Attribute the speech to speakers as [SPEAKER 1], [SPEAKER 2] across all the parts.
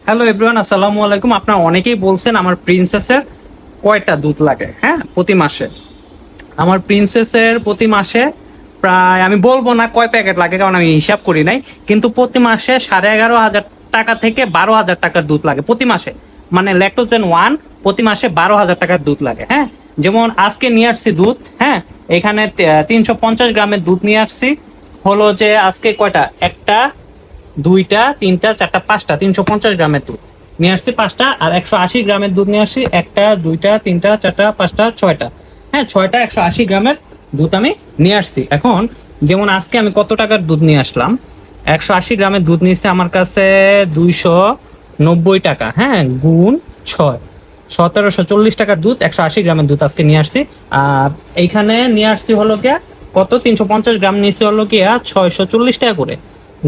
[SPEAKER 1] Hello everyone, আসসালামু আলাইকুম। আপনারা অনেকেই বলছেন আমার প্রিন্সেসের কয়টা দুধ লাগে। হ্যাঁ, প্রতি মাসে আমার প্রিন্সেসের প্রতি মাসে প্রায়, আমি বলবো না কয় প্যাকেট লাগে কারণ আমি হিসাব করি নাই, কিন্তু প্রতি মাসে 11,500 টাকা থেকে 12,000 টাকার দুধ লাগে প্রতি মাসে। মানে ল্যাকটোজেন 1 প্রতি মাসে 12,000 টাকার দুধ লাগে। হ্যাঁ, যেমন আজকে নিয়ে আসছি দুধ। হ্যাঁ, এখানে 350 গ্রামের দুধ নিয়ে আসছি। হলো যে আজকে কয়টা, একটা, দুইটা, তিনটা, চারটা, পাঁচটা, 350 গ্রামের দুধ নিয়ে আসছি পাঁচটা। আর 180 গ্রামের দুধ নিয়ে আসছি একটা, দুইটা, তিনটা, চারটা, পাঁচটা, ছয়টা। হ্যাঁ, ছয়টা 180 গ্রামের দুধ আমি নিয়ে আসছি। এখন যেমন আজকে আমি কত টাকার দুধ নিয়ে আসলাম, 180 গ্রামের দুধ নিয়েছে আমার কাছে 290 টাকা। হ্যাঁ, গুণ 6, 1740 টাকার দুধ, 180 গ্রামের দুধ আজকে নিয়ে আসছি। আর এইখানে নিয়ে আসছি হলো গিয়া কত, 350 গ্রাম নিয়েছি হলো গিয়া 640 টাকা করে,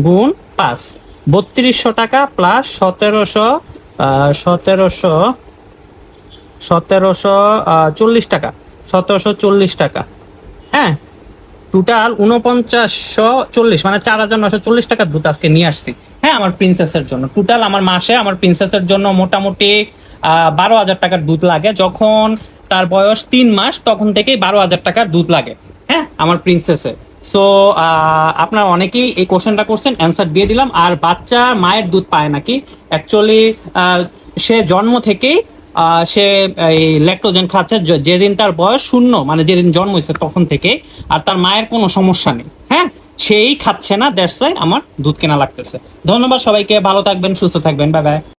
[SPEAKER 1] গুণ 5, 3200 টাকা প্লাস 1740 টাকা, 1740 টাকা। হ্যাঁ, টোটাল 4940, মানে 4940 টাকার দুধ আজকে নিয়ে আসছি। হ্যাঁ, আমার প্রিন্সেসের জন্য টোটাল আমার মাসে আমার প্রিন্সেসের জন্য মোটামুটি 12,000 টাকার দুধ লাগে। যখন তার বয়স 3 মাস তখন থেকেই 12,000 টাকার দুধ লাগে। হ্যাঁ, আমার প্রিন্সেসের। সো আপনারা অনেকেই এই কোশ্চেনটা করছেন, অ্যান্সার দিয়ে দিলাম। আর বাচ্চা মায়ের দুধ পায় নাকি, অ্যাকচুয়ালি সে জন্ম থেকেই সে এই ল্যাকটোজেন খাচ্ছে যেদিন তার বয়স 0, মানে যেদিন জন্ম হয়েছে তখন থেকে। আর তার মায়ের কোনো সমস্যা নেই। হ্যাঁ, সেই খাচ্ছে না, দ্যাটস ওয়াই আমার দুধ কেনা লাগতেছে। ধন্যবাদ সবাইকে, ভালো থাকবেন, সুস্থ থাকবেন, বাই বাই।